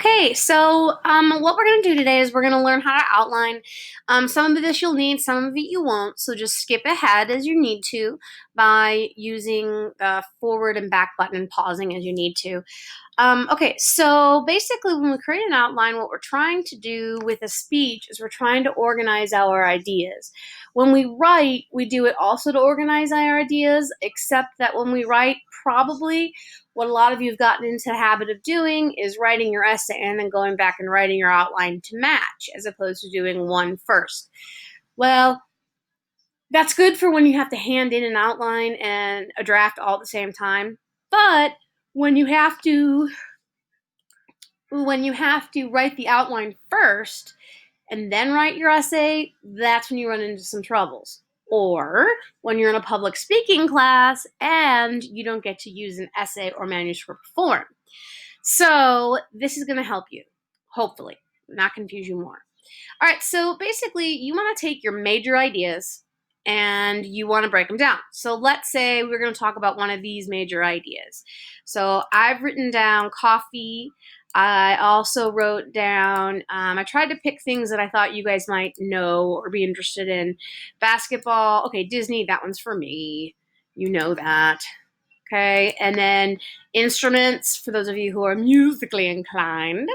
Okay, so what we're going to do today is we're going to learn how to outline. Some of this you'll need, some of it you won't, so just skip ahead as you need to by using the forward and back button and pausing as you need to. Okay, so basically when we create an outline, what we're trying to do with a speech is we're trying to organize our ideas. When we write, we do it also to organize our ideas, except that when we write, probably what a lot of you have gotten into the habit of doing is writing your essay and then going back and writing your outline to match, as opposed to doing one first. Well, that's good for when you have to hand in an outline and a draft all at the same time. But when you have to write the outline first and then write your essay, that's when you run into some troubles. Or when you're in a public speaking class and you don't get to use an essay or manuscript form. So this is going to help you, hopefully, not confuse you more. All right, so basically you want to take your major ideas and you want to break them down. So let's say we're going to talk about one of these major ideas. So I've written down coffee. I also wrote down, I tried to pick things that I thought you guys might know or be interested in. Basketball, okay, Disney, that one's for me. You know that. Okay, and then instruments, for those of you who are musically inclined.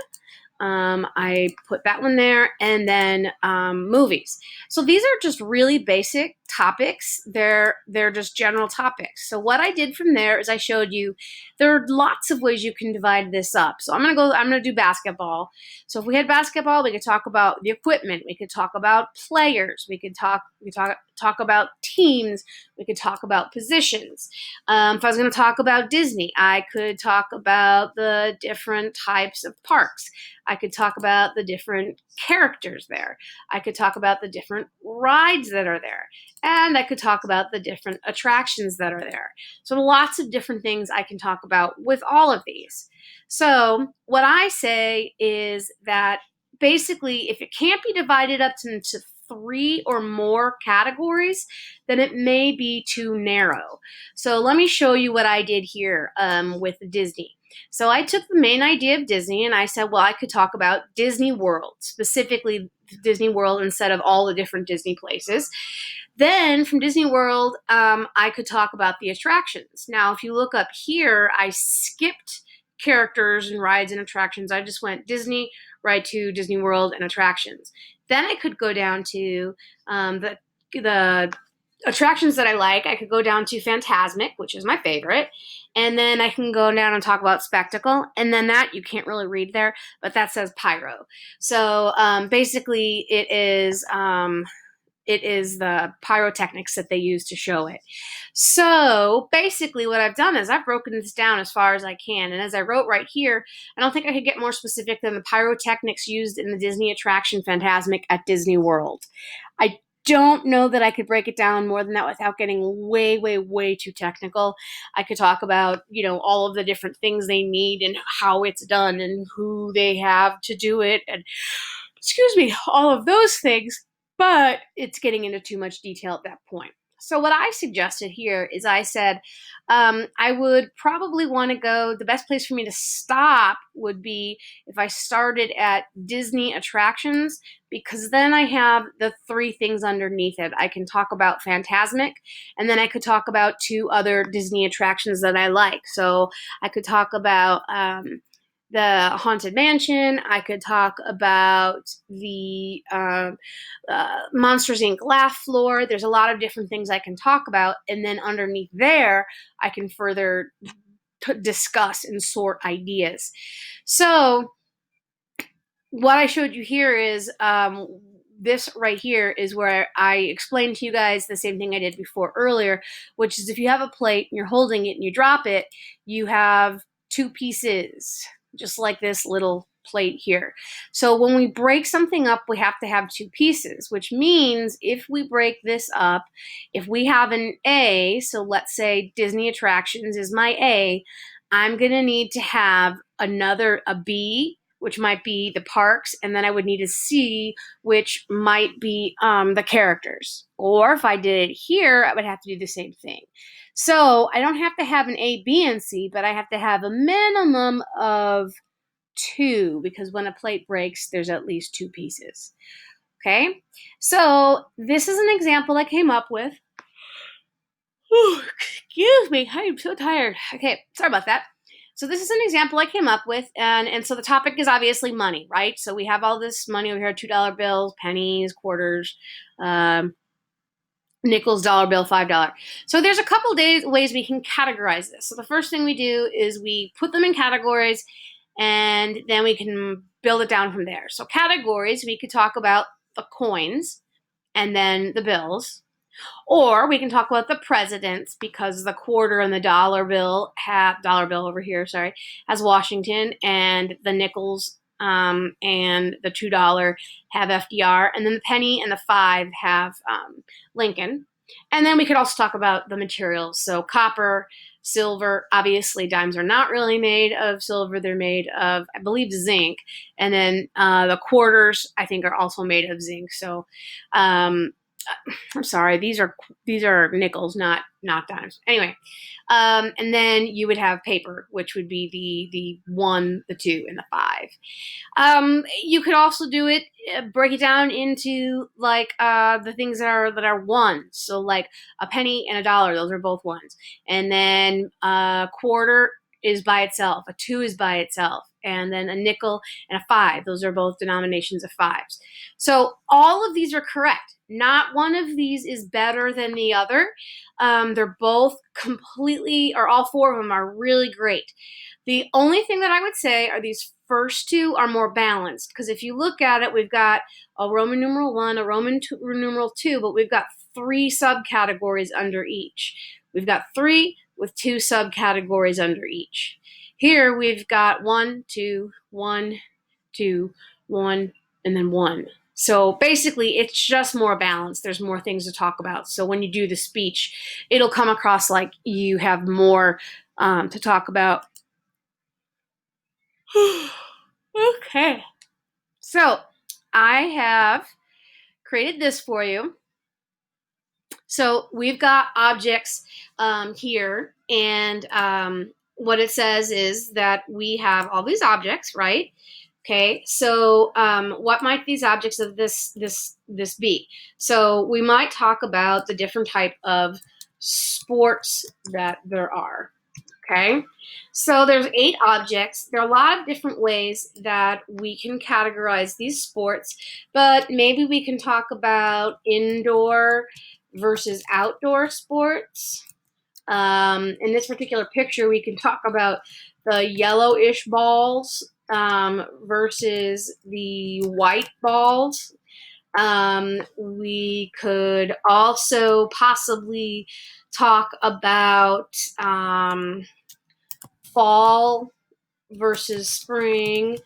I put that one there, and then movies. So these are just really basic topics. They're just general topics. So what I did from there is I showed you there are lots of ways you can divide this up. So I'm gonna do basketball. So if we had basketball, we could talk about the equipment. We could talk about players. We could talk about teams. We could talk about positions. If I was going to talk about Disney, I could talk about the different types of parks. I could talk about the different characters there. I could talk about the different rides that are there. And I could talk about the different attractions that are there. So lots of different things I can talk about with all of these. So what I say is that basically if it can't be divided up into 3 or more categories, then it may be too narrow. So let me show you what I did here with Disney. So I took the main idea of Disney and I said, well, I could talk about Disney World, specifically Disney World instead of all the different Disney places. Then from Disney World, I could talk about the attractions. Now, if you look up here, I skipped characters and rides and attractions. I just went Disney right to Disney World and attractions. Then I could go down to the attractions that I like. I could go down to Fantasmic, which is my favorite. And then I can go down and talk about Spectacle. And then that, you can't really read there, but that says Pyro. So basically it is the pyrotechnics that they use to show it. So basically what I've done is I've broken this down as far as I can. And as I wrote right here, I don't think I could get more specific than the pyrotechnics used in the Disney attraction Fantasmic at Disney World. I don't know that I could break it down more than that without getting way, way, way too technical. I could talk about, all of the different things they need and how it's done and who they have to do it and, excuse me, all of those things, but it's getting into too much detail at that point. So what I suggested here is I said I would probably want to go, the best place for me to stop would be if I started at Disney attractions, because then I have the 3 things underneath it. I can talk about Fantasmic, and then I could talk about 2 other Disney attractions that I like. So I could talk about the Haunted Mansion. I could talk about the Monsters Inc. Laugh Floor. There's a lot of different things I can talk about, and then underneath there, I can further discuss and sort ideas. So what I showed you here is this right here is where I explained to you guys the same thing I did before earlier, which is if you have a plate and you're holding it and you drop it, you have 2 pieces, just like this little plate here. So when we break something up, we have to have 2 pieces, which means if we break this up, if we have an A, so let's say Disney attractions is my A, I'm going to need to have a B, which might be the parks, and then I would need a C, which might be the characters. Or if I did it here, I would have to do the same thing. So I don't have to have an A, B, and C, but I have to have a minimum of two, because when a plate breaks, there's at least two pieces. Okay, so this is an example I came up with. Ooh, excuse me, I'm so tired. Okay, sorry about that. So this is an example I came up with, and so the topic is obviously money, right? So we have all this money over here: $2 bills, pennies, quarters, nickels, dollar bill, $5. So there's a couple ways we can categorize this. So the first thing we do is we put them in categories, and then we can build it down from there. So categories, we could talk about the coins and then the bills. Or we can talk about the presidents, because the quarter and the dollar bill over here, sorry, has Washington, and the nickels and the $2 have FDR, and then the penny and the 5 have Lincoln. And then we could also talk about the materials. So copper, silver, obviously dimes are not really made of silver. They're made of, I believe, zinc. And then the quarters, I think, are also made of zinc. So I'm sorry, these are nickels, not dimes. Anyway, and then you would have paper, which would be the 1, the 2, and the 5. You could also do it, break it down into like the things that are ones. So like a penny and a dollar, those are both ones. And then a quarter is by itself, a 2 is by itself, and then a nickel and a 5, those are both denominations of 5s. So all of these are correct. Not one of these is better than the other. They're both completely, or all 4 of them are really great. The only thing that I would say are these first 2 are more balanced, because if you look at it, we've got a Roman numeral 1, a Roman numeral 2, but we've got 3 subcategories under each. We've got 3 with 2 subcategories under each. Here we've got 1, 2, 1, 2, 1, and then 1. So basically, it's just more balanced. There's more things to talk about. So when you do the speech, it'll come across like you have more to talk about. Okay. So I have created this for you. So we've got objects here, and what it says is that we have all these objects, right? Okay, so what might these objects of this be? So we might talk about the different type of sports that there are. Okay, so there's 8 objects. There are a lot of different ways that we can categorize these sports, but maybe we can talk about indoor versus outdoor sports. In this particular picture, we can talk about the yellowish balls versus the white balls. We could also possibly talk about fall versus spring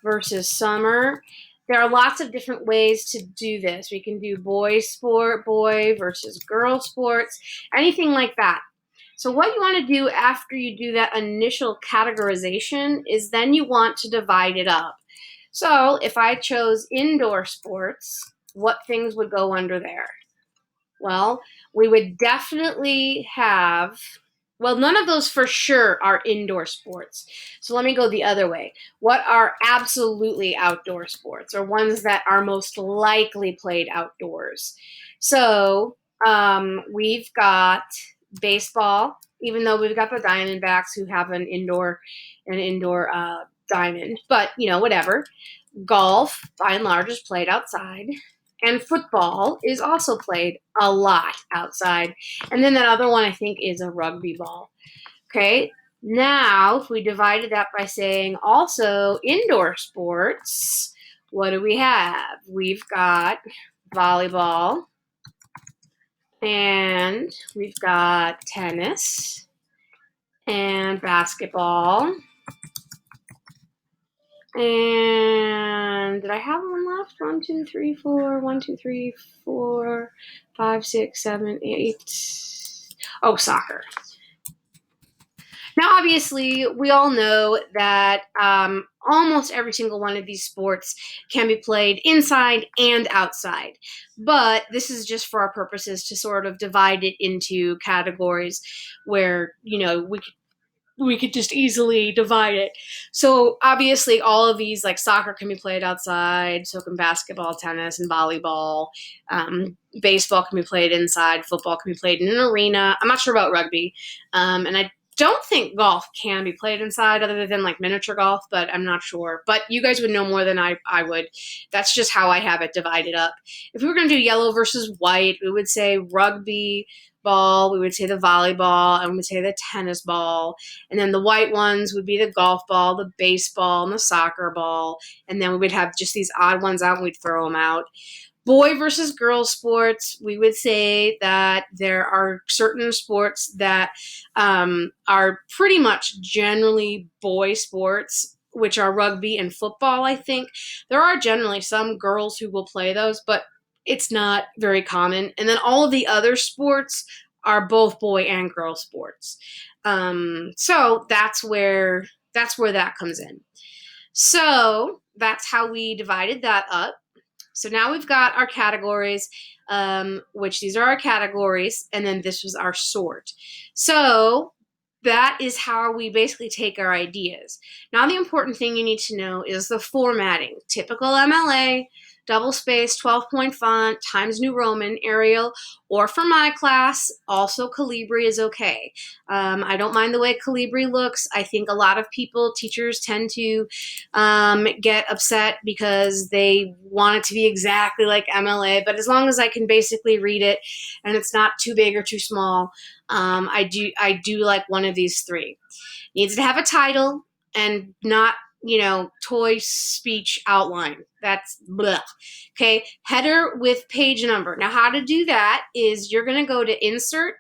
versus summer. There are lots of different ways to do this. We can do boy sport, boy versus girl sports, anything like that. So what you want to do after you do that initial categorization is then you want to divide it up. So if I chose indoor sports, what things would go under there? Well, we would definitely have, well, none of those for sure are indoor sports. So let me go the other way. What are absolutely outdoor sports, or ones that are most likely played outdoors? So we've got baseball, even though we've got the Diamondbacks who have an indoor diamond, but whatever. Golf, by and large, is played outside. And football is also played a lot outside. And then that other one, I think, is a rugby ball. Okay, now if we divided that by saying also indoor sports, what do we have? We've got volleyball, and we've got tennis, and basketball. And did I have one left? 1, 2, 3, 4. 1, 2, 3, 4, 5, 6, 7, 8. Oh, soccer. Now, obviously, we all know that almost every single one of these sports can be played inside and outside. But this is just for our purposes to sort of divide it into categories where, we could we could just easily divide it. So obviously all of these, like soccer can be played outside, so can basketball, tennis, and volleyball. Baseball can be played inside, football can be played in an arena. I'm not sure about rugby. And I don't think golf can be played inside other than like miniature golf, but I'm not sure. But you guys would know more than I would. That's just how I have it divided up. If we were going to do yellow versus white, we would say rugby ball, we would say the volleyball, and we would say the tennis ball. And then the white ones would be the golf ball, the baseball, and the soccer ball. And then we would have just these odd ones out and we'd throw them out. Boy versus girl sports, we would say that there are certain sports that are pretty much generally boy sports, which are rugby and football, I think. There are generally some girls who will play those, but it's not very common. And then all of the other sports are both boy and girl sports. So that's where that comes in. So that's how we divided that up. So now we've got our categories, which these are our categories, and then this was our sort. So that is how we basically take our ideas. Now the important thing you need to know is the formatting. Typical MLA, double space, 12-point font, Times New Roman, Arial, or for my class, also Calibri is okay. I don't mind the way Calibri looks. I think a lot of people, teachers, tend to get upset because they want it to be exactly like MLA, but as long as I can basically read it and it's not too big or too small, I do like one of these three. Needs to have a title and not, toy speech outline. That's blah. Okay, header with page number. Now how to do that is you're going to go to insert,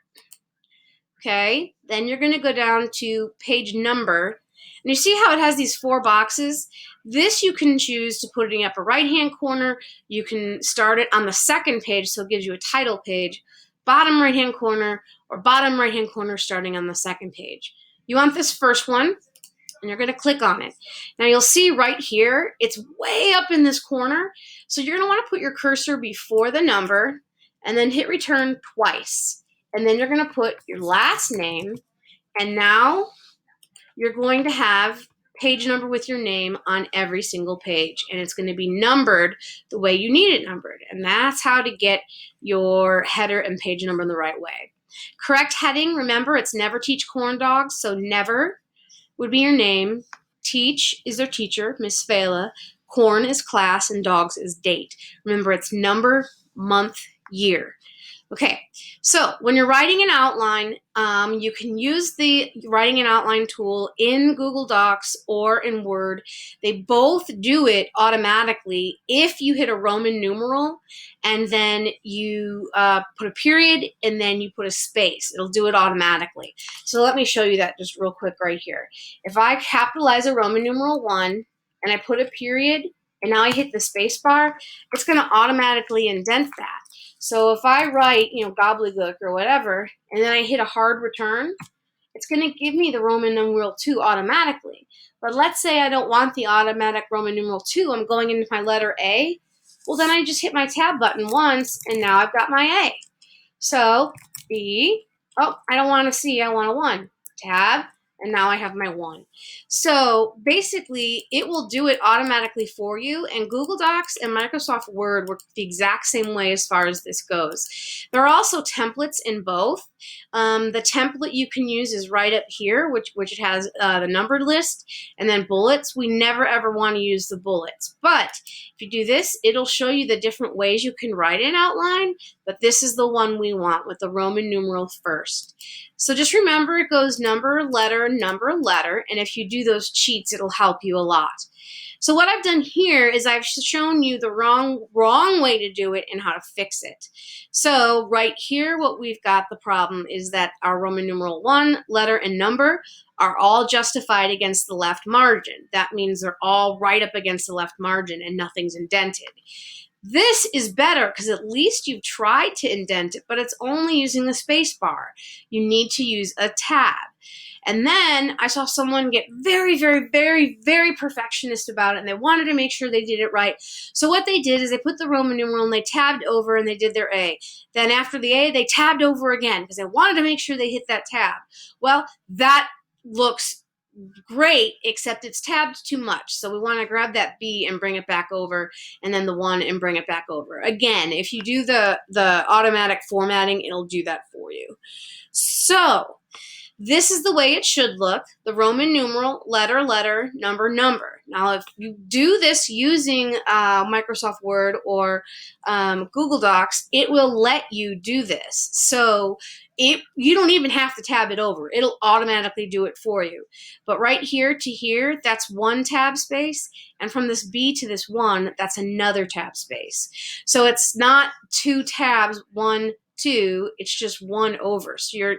okay, then you're going to go down to page number, and you see how it has these 4 boxes? This you can choose to put it in the upper right hand corner. You can start it on the second page, so it gives you a title page, bottom right hand corner, or bottom right hand corner starting on the second page. You want this first one, and you're going to click on it. Now you'll see right here, it's way up in this corner. So you're going to want to put your cursor before the number and then hit return twice. And then you're going to put your last name. And now you're going to have page number with your name on every single page. And it's going to be numbered the way you need it numbered. And that's how to get your header and page number in the right way. Correct heading, remember, it's never teach corn dogs. So never would be your name. Teach is their teacher, Miss Fela. Corn is class, and dogs is date. Remember, it's number, month, year. Okay, so when you're writing an outline, you can use the writing an outline tool in Google Docs or in Word. They both do it automatically if you hit a Roman numeral and then you put a period and then you put a space. It'll do it automatically. So let me show you that just real quick right here. If I capitalize a Roman numeral 1 and I put a period and now I hit the space bar, it's going to automatically indent that. So if I write, gobbledygook or whatever, and then I hit a hard return, it's going to give me the Roman numeral 2 automatically. But let's say I don't want the automatic Roman numeral 2. I'm going into my letter A. Well, then I just hit my tab button once, and now I've got my A. So B. Oh, I don't want a C. I want a 1. Tab. And now I have my 1. So basically, it will do it automatically for you, and Google Docs and Microsoft Word work the exact same way as far as this goes. There are also templates in both. The template you can use is right up here, which it has the numbered list, and then bullets. We never ever want to use the bullets, but if you do this, it'll show you the different ways you can write an outline, but this is the one we want with the Roman numeral first. So just remember it goes number, letter, and if you do those cheats, it'll help you a lot. So what I've done here is I've shown you the wrong way to do it and how to fix it. So right here, what we've got the problem is that our Roman numeral 1, letter, and number are all justified against the left margin. That means they're all right up against the left margin and nothing's indented. This is better because at least you've tried to indent it, but it's only using the space bar. You need to use a tab. And then I saw someone get very, very, very, very perfectionist about it, and they wanted to make sure they did it right. So what they did is they put the Roman numeral and they tabbed over and they did their A. Then after the A, they tabbed over again because they wanted to make sure they hit that tab. Well, that looks great, except it's tabbed too much. So we want to grab that B and bring it back over, and then the 1 and bring it back over. Again, if you do the automatic formatting, it'll do that for you. So this is the way it should look: the Roman numeral, letter, letter, number, number. Now, if you do this using Microsoft Word or Google Docs, it will let you do this. So you don't even have to tab it over. It'll automatically do it for you. But right here to here, that's 1 tab space. And from this B to this 1, that's another tab space. So it's not 2 tabs, 1, 2, it's just 1 over. So you're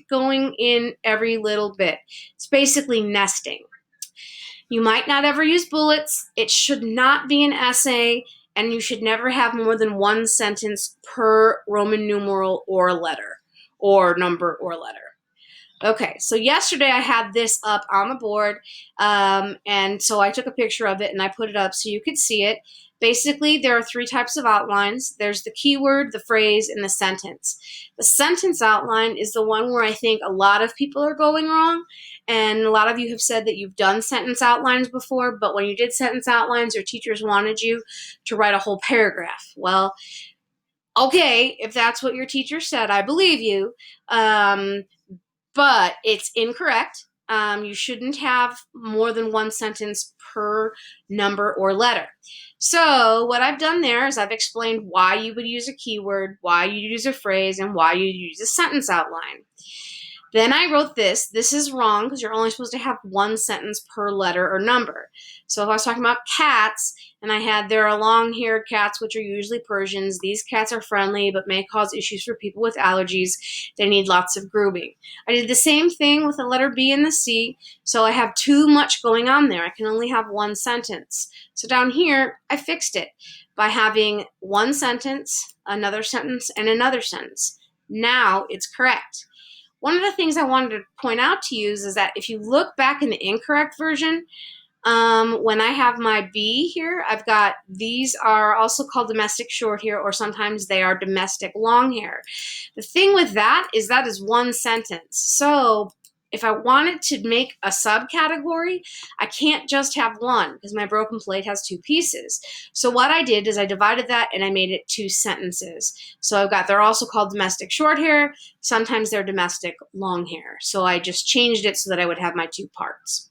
going in every little bit. It's basically nesting. You might not ever use bullets. It should not be an essay, and you should never have more than 1 sentence per Roman numeral or letter, or number or letter. Okay, so yesterday I had this up on the board, and so I took a picture of it and I put it up so you could see it. Basically, there are 3 types of outlines. There's the keyword, the phrase, and the sentence. The sentence outline is the one where I think a lot of people are going wrong, and a lot of you have said that you've done sentence outlines before, but when you did sentence outlines, your teachers wanted you to write a whole paragraph. Well, okay, if that's what your teacher said, I believe you. But it's incorrect. You shouldn't have more than 1 sentence per number or letter. So what I've done there is I've explained why you would use a keyword, why you use a phrase, and why you use a sentence outline. Then I wrote this. This is wrong because you're only supposed to have 1 sentence per letter or number. So if I was talking about cats, and I had, there are long-haired cats, which are usually Persians. These cats are friendly, but may cause issues for people with allergies. They need lots of grooming. I did the same thing with the letter B and the C, so I have too much going on there. I can only have 1 sentence. So down here, I fixed it by having 1 sentence, another sentence, and another sentence. Now it's correct. One of the things I wanted to point out to you is that if you look back in the incorrect version, when I have my B here, I've got, these are also called domestic short hair, or sometimes they are domestic long hair. The thing with that is 1 sentence. So if I wanted to make a subcategory, I can't just have 1 because my broken plate has 2 pieces. So what I did is I divided that and I made it 2 sentences. So I've got, they're also called domestic short hair. Sometimes they're domestic long hair. So I just changed it so that I would have my 2 parts.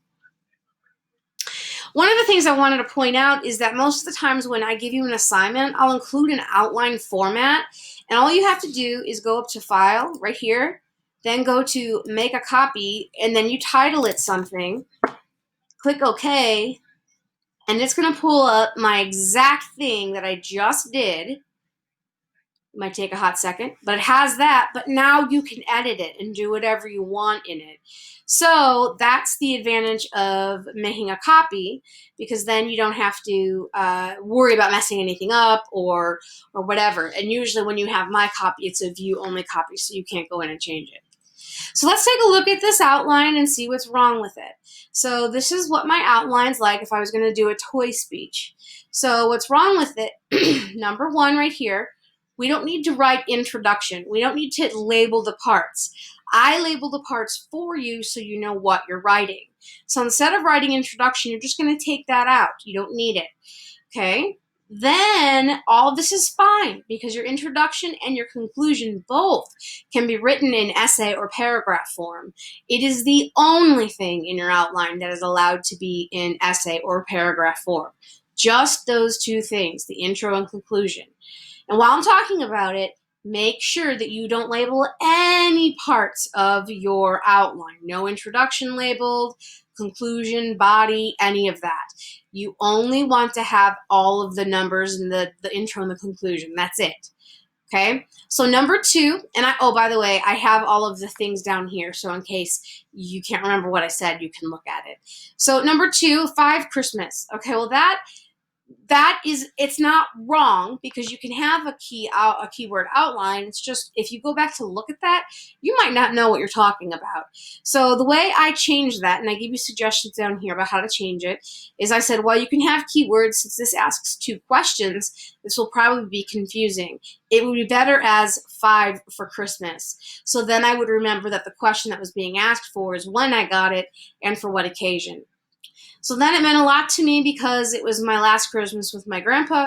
One of the things I wanted to point out is that most of the times when I give you an assignment, I'll include an outline format, and all you have to do is go up to File right here, then go to Make a Copy, and then you title it something, click OK, and it's going to pull up my exact thing that I just did. It might take a hot second, but it has that. But now you can edit it and do whatever you want in it. So that's the advantage of making a copy, because then you don't have to worry about messing anything up or whatever. And usually when you have my copy, it's a view-only copy, so you can't go in and change it. So let's take a look at this outline and see what's wrong with it. So this is what my outline's like if I was going to do a toy speech. So what's wrong with it, number 1 right here, we don't need to write introduction. We don't need to label the parts. I label the parts for you so you know what you're writing. So instead of writing introduction, you're just going to take that out. You don't need it. Okay? Then all of this is fine because your introduction and your conclusion both can be written in essay or paragraph form. It is the only thing in your outline that is allowed to be in essay or paragraph form. Just those 2 things, the intro and conclusion. And while I'm talking about it, make sure that you don't label any parts of your outline. No introduction labeled, conclusion, body, any of that. You only want to have all of the numbers in the intro and the conclusion. That's it. Okay? So number 2, and oh, by the way, I have all of the things down here, so in case you can't remember what I said, you can look at it. So number 2, 5 Christmas. Okay, well it's not wrong because you can have a keyword outline. It's just if you go back to look at that, you might not know what you're talking about. So the way I changed that, and I give you suggestions down here about how to change it, is I said, well, you can have keywords. Since this asks 2 questions, this will probably be confusing. It would be better as 5 for Christmas. So then I would remember that the question that was being asked for is when I got it and for what occasion. So then it meant a lot to me because it was my last Christmas with my grandpa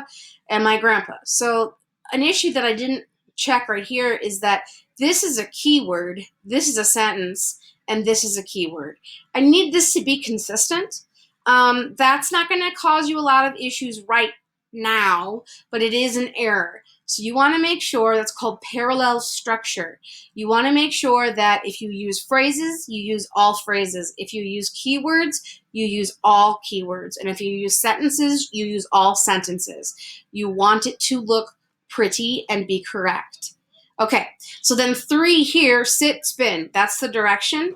and my grandpa. So an issue that I didn't check right here is that this is a keyword, this is a sentence, and this is a keyword. I need this to be consistent. That's not going to cause you a lot of issues right now, but it is an error. So you want to make sure, that's called parallel structure. You want to make sure that if you use phrases, you use all phrases. If you use keywords, you use all keywords. And if you use sentences, you use all sentences. You want it to look pretty and be correct. Okay, so then 3 here, sit, spin. That's the direction.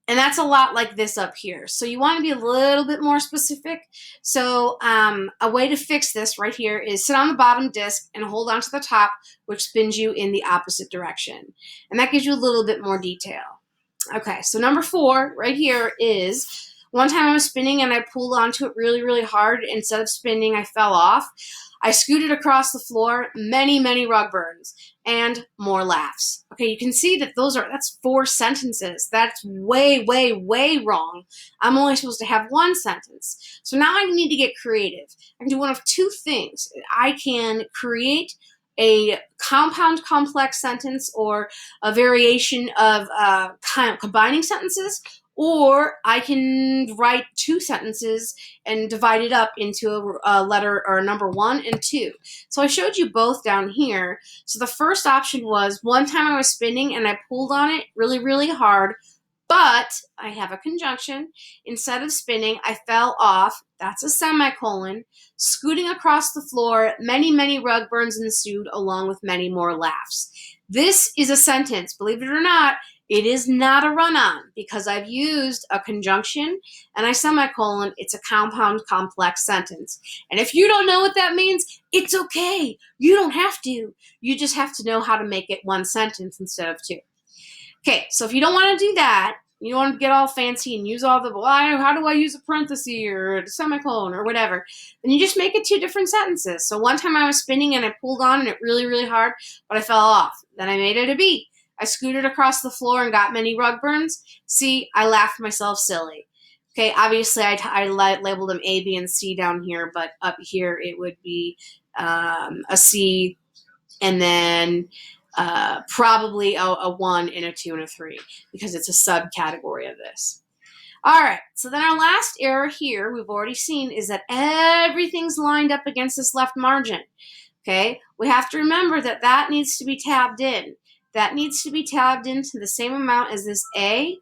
And that's a lot like this up here. So you want to be a little bit more specific. So a way to fix this right here is sit on the bottom disc and hold on to the top, which spins you in the opposite direction. And that gives you a little bit more detail. Okay, so number 4 right here is one time I was spinning and I pulled onto it really, really hard. Instead of spinning, I fell off. I scooted across the floor, many rug burns, and more laughs. Okay, you can see that that's 4 sentences. That's way wrong. I'm only supposed to have 1 sentence. So now I need to get creative. I can do one of 2 things. I can create a compound complex sentence or a variation of combining sentences, or I can write 2 sentences and divide it up into a letter or a number 1 and 2. So I showed you both down here. So the first option was one time I was spinning and I pulled on it really hard, but I have a conjunction. Instead of spinning, I fell off. That's a semicolon. Scooting across the floor, many rug burns ensued, along with many more laughs. This is a sentence. Believe it or not, it is not a run-on because I've used a conjunction and a semicolon. It's a compound complex sentence. And if you don't know what that means, it's okay. You don't have to. You just have to know how to make it 1 sentence instead of 2. Okay, so if you don't want to do that, you want to get all fancy and use all the, well, how do I use a parenthesis or a semicolon or whatever, then you just make it 2 different sentences. So one time I was spinning and I pulled on it really hard, but I fell off. Then I made it a B. I scooted across the floor and got many rug burns. C, I laughed myself silly. Okay, obviously I labeled them A, B, and C down here, but up here it would be a C and then probably a 1 and a 2 and a 3 because it's a subcategory of this. All right, so then our last error here we've already seen is that everything's lined up against this left margin. Okay, we have to remember that that needs to be tabbed in. That needs to be tabbed into the same amount as this A.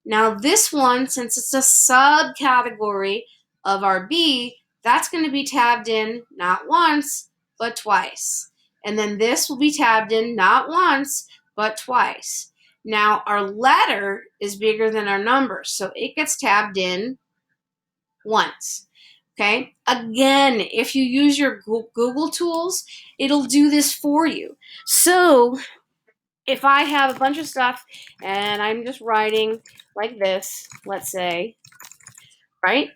Now this one, since it's a subcategory of our B, that's going to be tabbed in not once, but twice. And then this will be tabbed in not once, but twice. Now our letter is bigger than our number, so it gets tabbed in once. Okay, again, if you use your Google tools, it'll do this for you. So if I have a bunch of stuff and I'm just writing like this, let's say, right?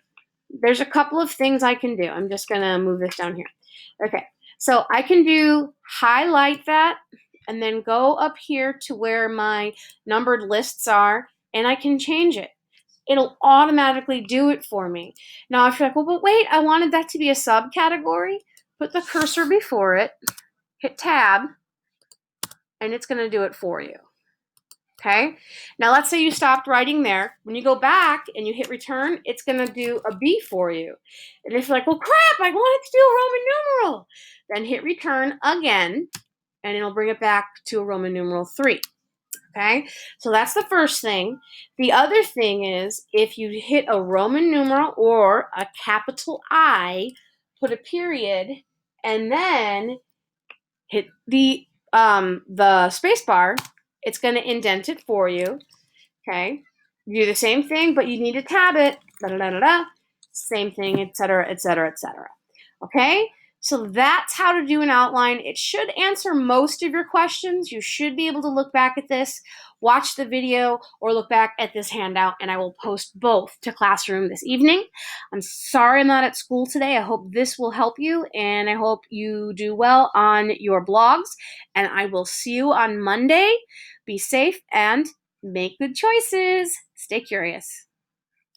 There's a couple of things I can do. I'm just going to move this down here. Okay, so I can do highlight that and then go up here to where my numbered lists are, and I can change it. It'll automatically do it for me. Now, if you're like, well, but wait, I wanted that to be a subcategory, put the cursor before it, hit tab, and it's going to do it for you. Okay, now let's say you stopped writing there. When you go back and you hit return, it's going to do a B for you. And if you're like, well, crap, I wanted to do a Roman numeral, then hit return again, and it'll bring it back to a Roman numeral 3. Okay, so that's the first thing. The other thing is if you hit a Roman numeral or a capital I, put a period, and then hit the space bar, it's going to indent it for you. Okay, you do the same thing, but you need to tab it. Same thing, etc., etc., etc. Okay? So that's how to do an outline. It should answer most of your questions. You should be able to look back at this, watch the video, or look back at this handout, and I will post both to Classroom this evening. I'm sorry I'm not at school today. I hope this will help you, and I hope you do well on your blogs, and I will see you on Monday. Be safe and make good choices. Stay curious.